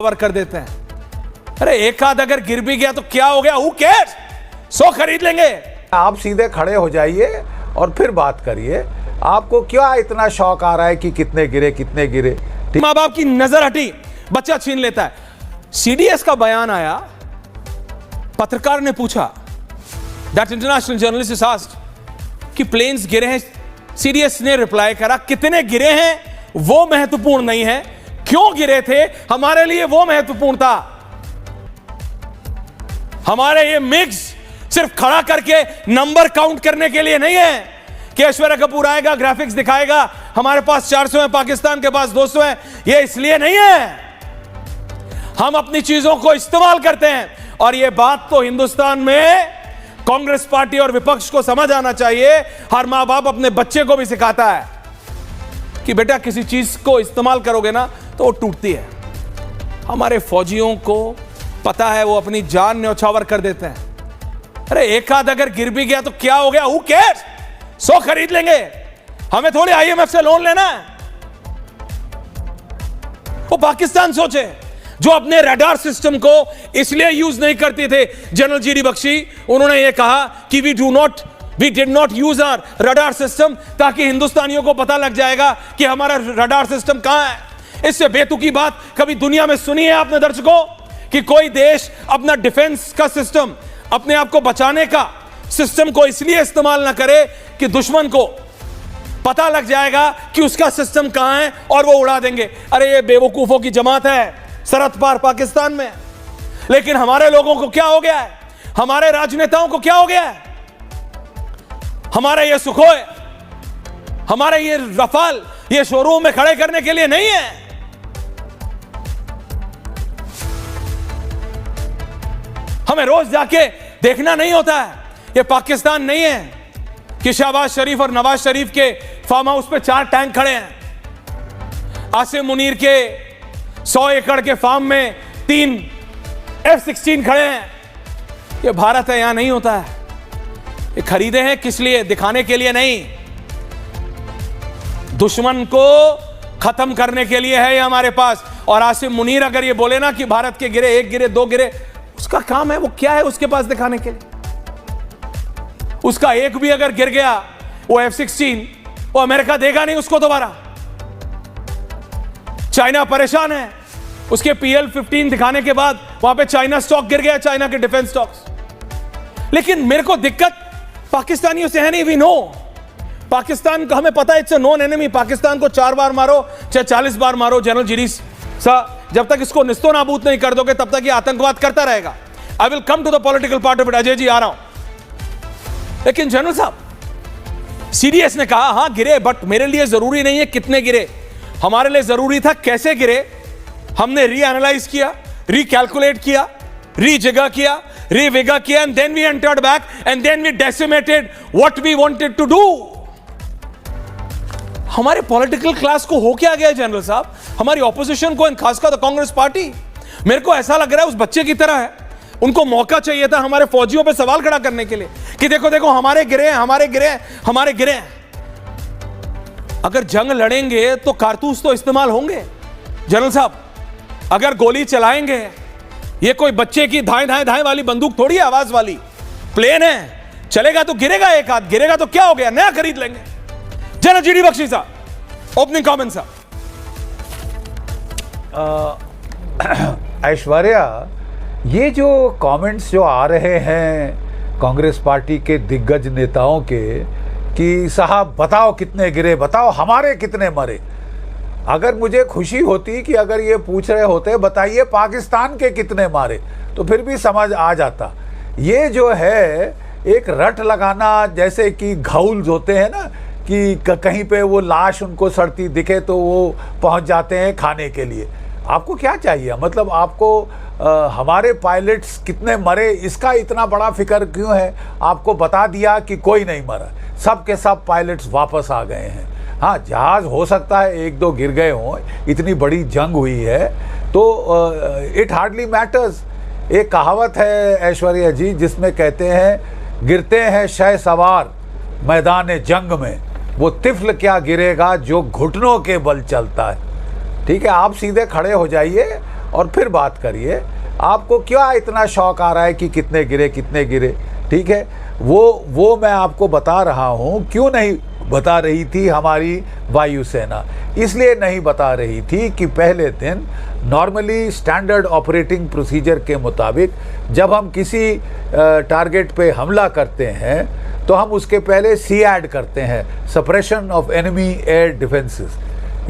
Cover कर देते हैं। अरे एक आध अगर गिर भी गया तो क्या हो गया, हु केयर्स, 100 खरीद लेंगे। आप सीधे खड़े हो जाइए और फिर बात करिए। आपको क्या इतना शौक आ रहा है कि कितने गिरे कितने गिरे? माँ बाप की नजर हटी, बच्चा छीन लेता है। सीडीएस का बयान आया, पत्रकार ने पूछा, that international journalist is asked कि प्लेन्स गिरे हैं। सीडीएस ने रिप्लाई करा, कितने गिरे हैं वो महत्वपूर्ण नहीं है, क्यों गिरे थे हमारे लिए वो महत्वपूर्ण था। हमारे ये मिक्स सिर्फ खड़ा करके नंबर काउंट करने के लिए नहीं है कि ऐश्वर्या कपूर आएगा, ग्राफिक्स दिखाएगा, हमारे पास 400 है, पाकिस्तान के पास 200 है, ये इसलिए नहीं है। हम अपनी चीजों को इस्तेमाल करते हैं। और ये बात तो हिंदुस्तान में कांग्रेस पार्टी और विपक्ष को समझ आना चाहिए। हर मां बाप अपने बच्चे को भी सिखाता है कि बेटा किसी चीज को इस्तेमाल करोगे ना तो वो टूटती है। हमारे फौजियों को पता है, वो अपनी जान न्यौछावर कर देते हैं। अरे एक आध अगर गिर भी गया तो क्या हो गया, हु केयर्स, 100 खरीद लेंगे। हमें थोड़ी आईएमएफ से लोन लेना है। वो पाकिस्तान सोचे, जो अपने रडार सिस्टम को इसलिए यूज नहीं करते थे। जनरल जीडी बख्शी, उन्होंने ये कहा कि we did not use our radar system, ताकि हिंदुस्तानियों को पता लग जाएगा कि हमारा रडार सिस्टम कहां है। इससे बेतुकी बात कभी दुनिया में सुनी है आपने दर्शकों, कि कोई देश अपना डिफेंस का सिस्टम, अपने आप को बचाने का सिस्टम को इसलिए इस्तेमाल ना करे कि दुश्मन को पता लग जाएगा कि उसका सिस्टम कहां है और वो उड़ा देंगे। अरे ये बेवकूफों की जमात है सरहद पार पाकिस्तान में। लेकिन हमारे लोगों को क्या हो गया है, हमारे राजनेताओं को क्या हो गया है, हमारे ये सुखोय, हमारे ये रफाल, ये शोरूम में खड़े करने के लिए नहीं है। हमें रोज जाके देखना नहीं होता है। ये पाकिस्तान नहीं है कि शहबाज शरीफ और नवाज शरीफ के फार्म हाउस पे 4 टैंक खड़े हैं। आसिम मुनीर के 100 एकड़ के फार्म में 3 F-16 खड़े हैं। ये भारत है, यहां नहीं होता है। ये खरीदे हैं किस लिए, दिखाने के लिए नहीं, दुश्मन को खत्म करने के लिए है ये हमारे पास। और आसिम मुनीर अगर ये बोले ना कि भारत के गिरे, 1 गिरे 2 गिरे, उसका काम है, वो क्या है उसके पास दिखाने के लिए। उसका एक भी अगर गिर गया वो F-16, वो अमेरिका देगा नहीं उसको दोबारा। चाइना परेशान है, उसके PL-15 दिखाने के बाद वहां पे चाइना स्टॉक गिर गया, चाइना के डिफेंस स्टॉक्स। लेकिन मेरे को दिक्कत पाकिस्तानियों से है नहीं। वी नो पाकिस्तान का, हमें पता है it's a non enemy. Pakistan को 4 बार मारो चाहे 40 बार मारो, जनरल जीडी सा, जब तक इसको निस्तो नाबूद नहीं कर दोगे तब तक ये आतंकवाद करता रहेगा। I will come to the political part of it. Ajay ji आ रहा हूं। लेकिन जनरल साहब, सीडीएस ने कहा हां गिरे, बट मेरे लिए जरूरी नहीं है कितने गिरे, हमारे लिए जरूरी था कैसे गिरे। हमने रीएनालाइज किया, रीकैलकुलेट किया, रीजगा किया, रीविगा किया, and then we entered back and then we decimated what we wanted to do. हमारे पॉलिटिकल क्लास को हो क्या गया जनरल साहब, हमारी ऑपोजिशन को, खासकर कांग्रेस पार्टी, मेरे को ऐसा लग रहा है उस बच्चे की तरह है। उनको मौका चाहिए था हमारे फौजियों पे सवाल खड़ा करने के लिए कि देखो देखो हमारे गिरे हैं, हमारे गिरे हैं, हमारे गिरे हैं। अगर जंग लड़ेंगे तो कारतूस तो इस्तेमाल होंगे जनरल साहब। अगर गोली चलाएंगे, ये कोई बच्चे की धाए धाए धाए वाली बंदूक थोड़ी है, आवाज वाली प्लेन है, चलेगा तो गिरेगा, एक हाथ गिरेगा तो क्या हो गया, नया खरीद लेंगे। जनरल जीडी बख्शी साहब, ओपनिंग कमेंट साहब। ऐश्वर्या, ये जो कमेंट्स जो आ रहे हैं कांग्रेस पार्टी के दिग्गज नेताओं के कि साहब बताओ कितने गिरे, बताओ हमारे कितने मरे। अगर मुझे खुशी होती कि अगर ये पूछ रहे होते बताइए पाकिस्तान के कितने मारे, तो फिर भी समझ आ जाता। ये जो है एक रट लगाना, जैसे कि घाउल्स होते हैं ना, कि कहीं पे वो लाश उनको सड़ती दिखे तो वो पहुंच जाते हैं खाने के लिए। आपको क्या चाहिए, मतलब आपको हमारे पायलट्स कितने मरे इसका इतना बड़ा फिक्र क्यों है? आपको बता दिया कि कोई नहीं मरा, सब के सब पायलट्स वापस आ गए हैं। हाँ, जहाज़ हो सकता है 1-2 गिर गए हों, इतनी बड़ी जंग हुई है तो इट हार्डली मैटर्स। एक कहावत है ऐश्वर्या जी जिसमें कहते हैं, गिरते हैं शह सवार मैदान जंग में, वो तिफल क्या गिरेगा जो घुटनों के बल चलता है। ठीक है, आप सीधे खड़े हो जाइए और फिर बात करिए। आपको क्या इतना शौक आ रहा है कि कितने गिरे कितने गिरे? ठीक है, वो मैं आपको बता रहा हूँ। क्यों नहीं बता रही थी हमारी वायुसेना? इसलिए नहीं बता रही थी कि पहले दिन नॉर्मली स्टैंडर्ड ऑपरेटिंग प्रोसीजर के मुताबिक जब हम किसी टारगेट पे हमला करते हैं तो हम उसके पहले CAD करते हैं, suppression of enemy air defences.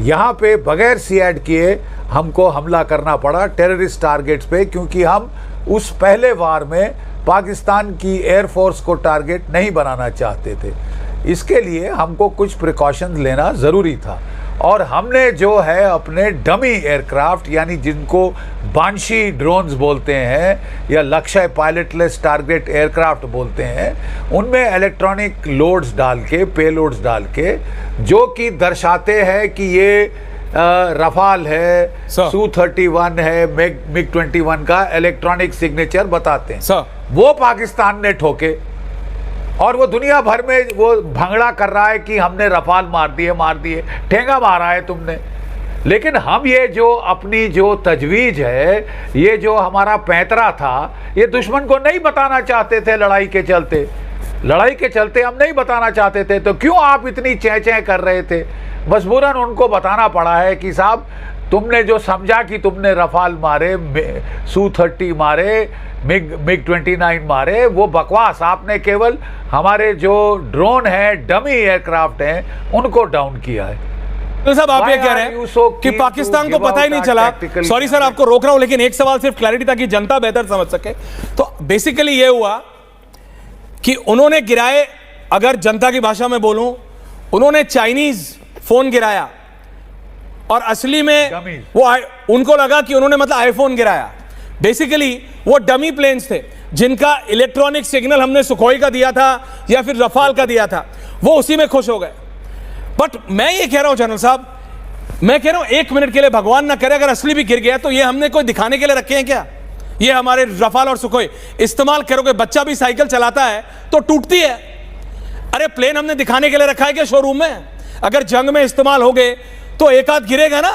यहाँ पे बगैर CAD किए हमको हमला करना पड़ा टेररिस्ट टारगेट्स पे, क्योंकि हम उस पहले वार में पाकिस्तान की एयरफोर्स को टारगेट नहीं बनाना चाहते थे। इसके लिए हमको कुछ प्रिकॉशंस लेना ज़रूरी था, और हमने जो है अपने डमी एयरक्राफ्ट, यानी जिनको बांशी ड्रोन्स बोलते हैं या लक्ष्य पायलटलेस टारगेट एयरक्राफ्ट बोलते हैं, उनमें इलेक्ट्रॉनिक लोड्स डाल के, पेलोड्स डाल के, जो कि दर्शाते हैं कि ये रफाल है, Su-31 है, MiG-21 का इलेक्ट्रॉनिक सिग्नेचर बताते हैं। वो पाकिस्तान ने ठोके और वो दुनिया भर में वो भंगड़ा कर रहा है कि हमने रफाल मार दिए, ठेंगा मारा है तुमने। लेकिन हम ये जो अपनी जो तजवीज है, ये जो हमारा पैंतरा था, ये दुश्मन को नहीं बताना चाहते थे। लड़ाई के चलते हम नहीं बताना चाहते थे। तो क्यों आप इतनी चें कर रहे थे? मजबूरन उनको बताना पड़ा है कि साहब, तुमने जो समझा कि तुमने रफाल मारे, Su-30 मारे, MiG-29 मारे, वो बकवास। आपने केवल हमारे जो ड्रोन हैं, डमी एयरक्राफ्ट हैं, उनको डाउन किया है। तो साहब आप ये कह रहे हैं कि पाकिस्तान को पता ही नहीं चला। सॉरी सर, आपको रोक रहा हूं, लेकिन एक सवाल सिर्फ क्लैरिटी ताकि जनता बेहतर समझ सके। तो बेसिकली ये हुआ कि उन्होंने गिराए, अगर जनता की भाषा में बोलूं, उन्होंने चाइनीज फोन गिराया और असली में वो उनको लगा कि उन्होंने मतलब आईफोन गिराया। बेसिकली वो डमी प्लेन्स थे जिनका इलेक्ट्रॉनिक सिग्नल हमने सुखोई का दिया था या फिर रफाल का दिया था, वो उसी में खुश हो गए। बट मैं ये कह रहा हूं जनरल साहब, मैं कह रहा हूं 1 मिनट के लिए भगवान ना करे अगर असली भी गिर गया तो ये हमने कोई दिखाने के लिए रखे हैं क्या? ये हमारे रफाल और सुखोई इस्तेमाल करोगे, बच्चा भी साइकिल चलाता है तो टूटती है। अरे प्लेन हमने दिखाने के लिए रखा है क्या शोरूम में? अगर जंग में इस्तेमाल हो गए तो एक आध गिरेगा ना,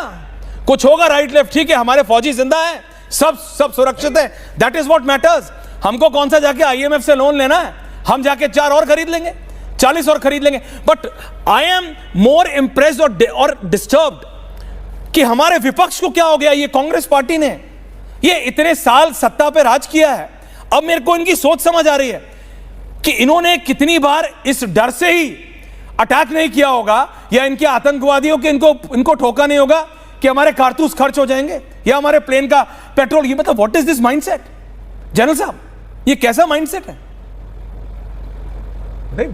कुछ होगा राइट लेफ्ट, ठीक है, हमारे फौजी जिंदा है, सब सुरक्षित है, दैट इज व्हाट मैटर्स। हमको कौन सा जाके IMF से लोन लेना है? हम जाके 4 और खरीद लेंगे, 40 और खरीद लेंगे। But I am more impressed और डिस्टर्ब्ड कि हमारे विपक्ष को क्या हो गया। ये कांग्रेस पार्टी ने ये इतने साल सत्ता पे राज किया है, अब मेरे को इनकी सोच समझ आ रही है कि इन्होंने कितनी बार इस डर से ही अटैक नहीं किया होगा, या इनके आतंकवादियों के इनको ठोका नहीं होगा कि हमारे कारतूस खर्च हो जाएंगे या हमारे प्लेन का पेट्रोल। ये मतलब what is this mindset general साहब? ये कैसा माइंडसेट है? नहीं,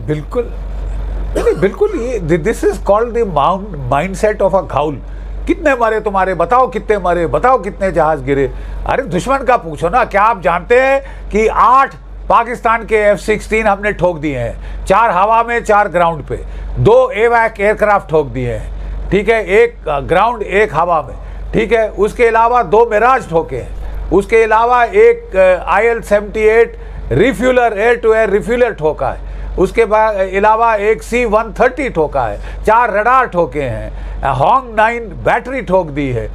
बिल्कुल ये this is called the mindset of a ghoul. कितने मरे तुम्हारे? बताओ कितने मरे, बताओ कितने जहाज गिरे। अरे दुश्मन का पूछो ना। क्या आप जानते हैं कि 8 पाकिस्तान के F-16 हमने ठोक दिए हैं, 4 हवा में, 4 ग्राउंड पे, 2 AWAC एयरक्राफ्ट ठोक दिए हैं, ठीक है, 1 ग्राउंड 1 हवा में, ठीक है। उसके अलावा 2 मिराज ठोके हैं, उसके अलावा एक IL-78 refueller, air to air refueller ठोका है, उसके बाद अलावा एक C-130 ठोका है, 4 रडार ठोके हैं, हॉन्ग 9 बैटरी ठोक दी है,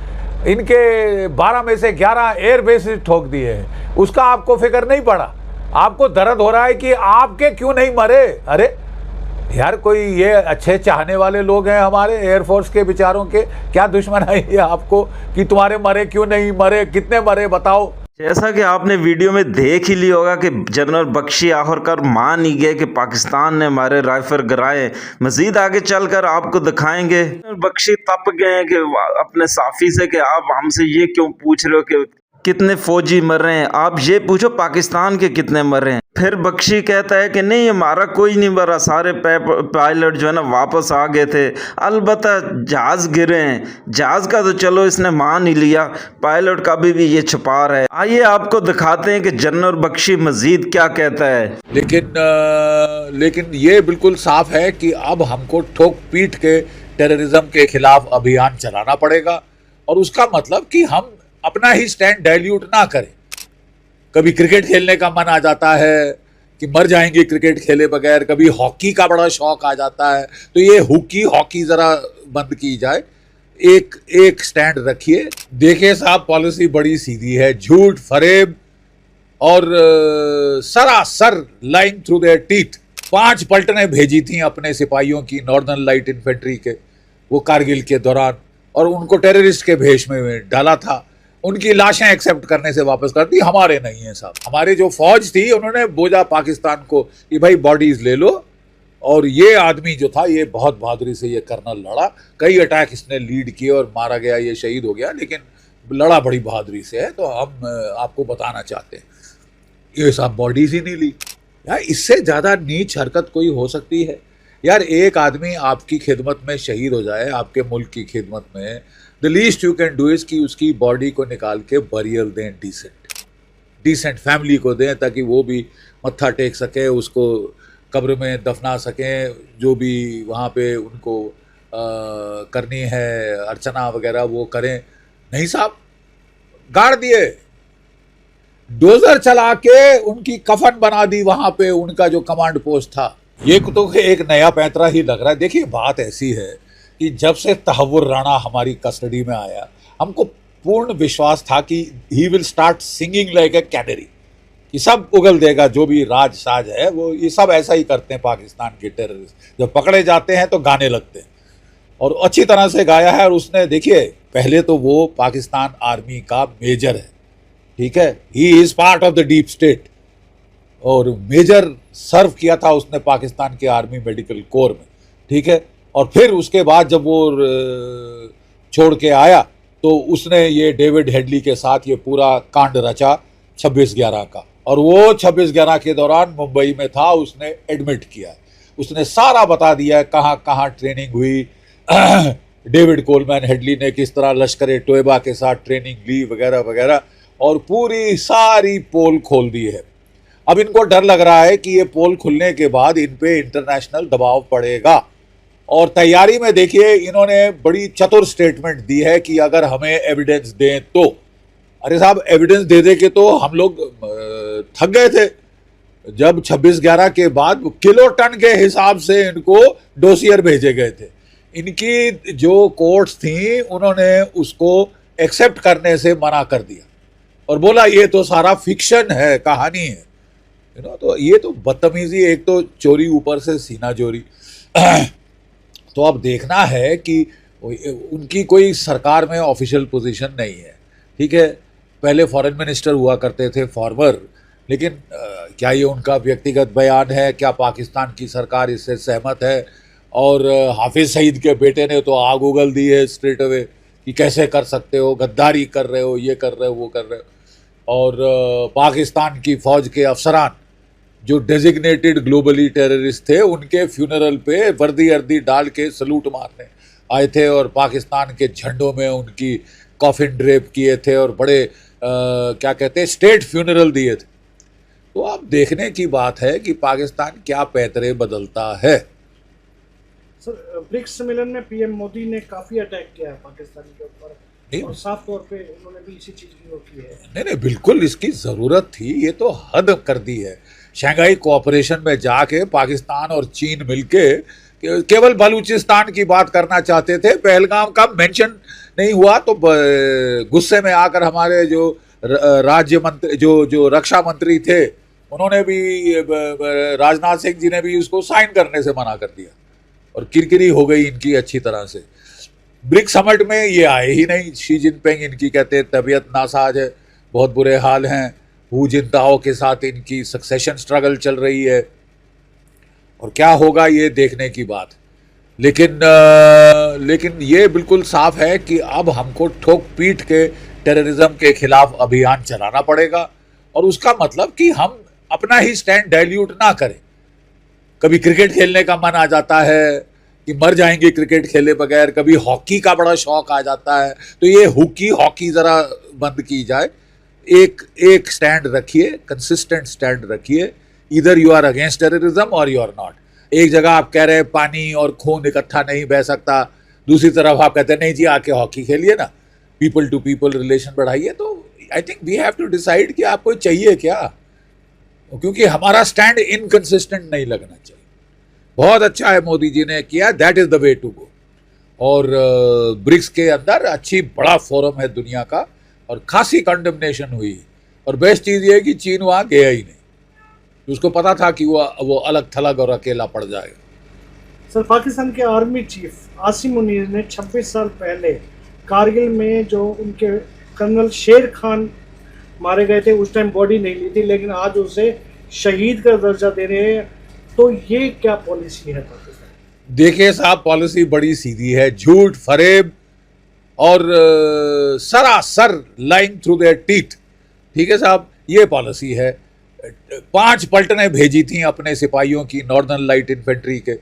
इनके 12 में से 11 एयर बेसिस ठोक दिए हैं। उसका आपको फिक्र नहीं पड़ा? आपको दर्द हो रहा है कि आपके क्यों नहीं मरे? अरे यार, कोई ये अच्छे चाहने वाले लोग हैं हमारे एयरफोर्स के बेचारों के, क्या दुश्मन है ये आपको कि तुम्हारे मरे क्यों नहीं मरे, कितने मरे बताओ? जैसा कि आपने वीडियो में देख ही लिया होगा कि जनरल बख्शी आखिरकार मान ही गए कि पाकिस्तान ने हमारे राइफल गिराए। मजीद आगे चलकर आपको दिखाएंगे। बख्शी तप गए हैं कि अपने साफी से कि आप हमसे ये क्यों पूछ रहे हो कि कितने फौजी मर रहे हैं, आप ये पूछो पाकिस्तान के कितने मर रहे हैं। फिर बख्शी कहता है कि नहीं, हमारा कोई नहीं मरा, सारे पायलट जो है ना वापस आ गए थे, अलबत्ता जहाज गिरे हैं। जहाज का तो चलो इसने मान ही लिया, पायलट का भी ये छुपा रहा है। आइए आपको दिखाते हैं कि जनरल बख्शी मजीद क्या कहता है। लेकिन ये बिल्कुल साफ है कि अब हमको ठोक पीट के टेररिज्म के खिलाफ अभियान चलाना पड़ेगा, और उसका मतलब कि हम अपना ही स्टैंड डाइल्यूट ना करें। कभी क्रिकेट खेलने का मन आ जाता है कि मर जाएंगे क्रिकेट खेले बगैर, कभी हॉकी का बड़ा शौक आ जाता है, तो ये हॉकी ज़रा बंद की जाए। एक एक स्टैंड रखिए। देखिए साहब, पॉलिसी बड़ी सीधी है, झूठ, फरेब और सरासर लाइंग थ्रू देयर टीथ। 5 पलटनें भेजी थी अपने सिपाहियों की, नॉर्दर्न लाइट इन्फेंट्री के, वो कारगिल के दौरान, और उनको टेररिस्ट के भेष में डाला था। उनकी लाशें एक्सेप्ट करने से वापस कर दी। हमारे नहीं है साहब, हमारे जो फौज थी उन्होंने बोझा पाकिस्तान को कि भाई बॉडीज ले लो। और ये आदमी जो था, ये बहुत बहादुरी से ये कर्नल लड़ा, कई अटैक इसने लीड किए और मारा गया, ये शहीद हो गया, लेकिन लड़ा बड़ी बहादुरी से है। तो हम आपको बताना चाहते हैं, ये सब बॉडीज ही नहीं ली यार। इससे ज़्यादा नीच हरकत कोई हो सकती है यार? एक आदमी आपकी खिदमत में शहीद हो जाए, आपके मुल्क की खिदमत में, the least you can do is कि उसकी बॉडी को निकाल के बरियल दें, डिसेंट फैमिली को दें, ताकि वो भी मत्था टेक सके, उसको कब्र में दफना सकें, जो भी वहाँ पे उनको करनी है अर्चना वगैरह वो करें। नहीं साहब, गाड़ दिए, डोजर चला के उनकी कफन बना दी वहाँ पे, उनका जो कमांड पोस्ट था। ये तो एक नया पैंतरा ही लग रहा है। देखिए बात ऐसी है कि जब से तहव्वुर राणा हमारी कस्टडी में आया, हमको पूर्ण विश्वास था कि he will start singing like a canary, कि सब उगल देगा, जो भी राज साज है वो, ये सब ऐसा ही करते हैं पाकिस्तान के टेररिस्ट। जब पकड़े जाते हैं तो गाने लगते हैं, और अच्छी तरह से गाया है। और उसने, देखिए, पहले तो वो पाकिस्तान आर्मी का मेजर है, ठीक है, he is part of the deep state, और मेजर सर्व किया था उसने पाकिस्तान के आर्मी मेडिकल कोर में, ठीक है। और फिर उसके बाद जब वो छोड़ के आया तो उसने ये डेविड हेडली के साथ ये पूरा कांड रचा 26/11 का, और वो 26/11 के दौरान मुंबई में था, उसने एडमिट किया, उसने सारा बता दिया कहाँ कहाँ ट्रेनिंग हुई, डेविड कोलमैन हेडली ने किस तरह लश्कर तोयबा के साथ ट्रेनिंग ली वगैरह वगैरह, और पूरी सारी पोल खोल दी है। अब इनको डर लग रहा है कि ये पोल खुलने के बाद इन पे इंटरनेशनल दबाव पड़ेगा, और तैयारी में देखिए इन्होंने बड़ी चतुर स्टेटमेंट दी है कि अगर हमें एविडेंस दें तो। अरे साहब, एविडेंस दे दे के तो हम लोग थक गए थे। जब 26/11 के बाद किलो टन के हिसाब से इनको डोसियर भेजे गए थे, इनकी जो कोर्ट्स थी उन्होंने उसको एक्सेप्ट करने से मना कर दिया और बोला ये तो सारा फिक्शन है, कहानी है, तो ये तो बदतमीजी, एक तो चोरी, ऊपर से सीना चोरी। तो अब देखना है कि उनकी कोई सरकार में ऑफिशियल पोजीशन नहीं है, ठीक है। पहले फॉरेन मिनिस्टर हुआ करते थे, फॉर्मर, लेकिन क्या ये उनका व्यक्तिगत बयान है? क्या पाकिस्तान की सरकार इससे सहमत है? और हाफिज सईद के बेटे ने तो आग उगल दी है स्ट्रेट अवे कि कैसे कर सकते हो, गद्दारी कर रहे हो, ये कर रहे हो, वो कर रहे हो। और पाकिस्तान की फ़ौज के अफसरान जो डेजिग्नेटेड ग्लोबली टेररिस्ट थे, उनके फ्यूनरल पे वर्दी अर्दी डाल के सलूट मारने आए थे और पाकिस्तान के झंडों में उनकी कॉफिन ड्रेप किए थे और बड़े क्या कहते हैं, स्टेट फ्यूनरल दिए थे। तो अब देखने की बात है कि पाकिस्तान क्या पैतरे बदलता है। सर, ब्रिक्स सम्मेलन में पीएम मोदी ने काफ़ी अटैक किया है पाकिस्तान के ऊपर, और साफ तौर पे उन्होंने भी इसी चीज़ की वो की है। नहीं, बिल्कुल इसकी ज़रूरत थी, ये तो हद कर दी है। शंघाई कोऑपरेशन में जाके पाकिस्तान और चीन मिलके केवल बलूचिस्तान की बात करना चाहते थे, पहलगाम का मेंशन नहीं हुआ, तो गुस्से में आकर हमारे जो राज्य मंत्री, जो रक्षा मंत्री थे, उन्होंने भी, राजनाथ सिंह जी ने भी उसको साइन करने से मना कर दिया और किरकिरी हो गई इनकी अच्छी तरह से। ब्रिक्स समिट में ये आए ही नहीं। शी जिनपिंग, इनकी कहते हैं तबीयत नासाज है, बहुत बुरे हाल हैं। हू जिनताओ के साथ इनकी सक्सेशन स्ट्रगल चल रही है, और क्या होगा ये देखने की बात। लेकिन ये बिल्कुल साफ है कि अब हमको ठोक पीट के टेररिज्म के खिलाफ अभियान चलाना पड़ेगा, और उसका मतलब कि हम अपना ही स्टैंड डाइल्यूट ना करें। कभी क्रिकेट खेलने का मन आ जाता है कि मर जाएंगे क्रिकेट खेले बगैर, कभी हॉकी का बड़ा शौक आ जाता है, तो ये हॉकी ज़रा बंद की जाए। एक स्टैंड रखिए, कंसिस्टेंट स्टैंड रखिए। इधर यू आर अगेंस्ट टेररिज्म और यू आर नॉट। एक जगह आप कह रहे हैं पानी और खून इकट्ठा नहीं बह सकता, दूसरी तरफ आप कहते हैं नहीं जी आके हॉकी खेलिए ना, पीपल टू पीपल रिलेशन बढ़ाइए। तो I think we have to decide कि आपको चाहिए क्या, क्योंकि हमारा स्टैंड इनकंसिस्टेंट नहीं लगना चाहिए। बहुत अच्छा है मोदी जी ने किया, that is the way to go. और ब्रिक्स के अंदर अच्छी बड़ा फोरम है दुनिया का, और खासी कंडेमनेशन हुई। और बेस्ट चीज़ ये है कि चीन वहाँ गया ही नहीं, उसको पता था कि वो अलग थलग और अकेला पड़ जाएगा। सर, पाकिस्तान के आर्मी चीफ आसिम मुनीर ने 26 साल पहले कारगिल में जो उनके कर्नल शेर खान मारे गए थे, उस टाइम बॉडी नहीं ली थी, लेकिन आज उसे शहीद का दर्जा दे रहे हैं। तो ये क्या पॉलिसी है पाकिस्तान? देखिए साहब, पॉलिसी बड़ी सीधी है, झूठ, फरेब और सरासर लाइंग थ्रू देयर टीथ। ठीक है साहब, ये पॉलिसी है। 5 पलटनें भेजी थी अपने सिपाहियों की, नॉर्दर्न लाइट इन्फेंट्री के,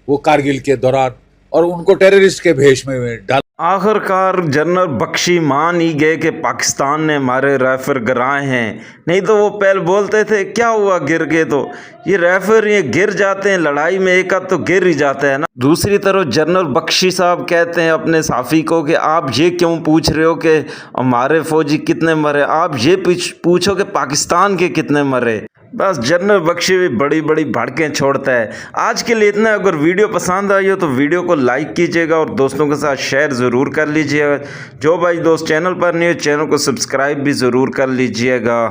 वो कारगिल के दौरान, और उनको टेररिस्ट के भेष में डाल। आखिरकार जनरल बख्शी मान ही गए कि पाकिस्तान ने हमारे राइफल गिराए हैं। नहीं तो वो पहले बोलते थे क्या हुआ गिर गए, तो ये राइफल ये गिर जाते हैं लड़ाई में, एक आध तो गिर ही जाता है ना। दूसरी तरफ जनरल बख्शी साहब कहते हैं अपने साफी को कि आप ये क्यों पूछ रहे हो कि हमारे फौजी कितने मरे, आप ये पूछो कि पाकिस्तान के कितने मरे। बस जनरल बख्शी भी बड़ी बड़ी भड़कें छोड़ता है। आज के लिए इतना। अगर वीडियो पसंद आई हो तो वीडियो को लाइक कीजिएगा और दोस्तों के साथ शेयर ज़रूर कर लीजिएगा। जो भाई दोस्त चैनल पर नहीं हो, चैनल को सब्सक्राइब भी ज़रूर कर लीजिएगा।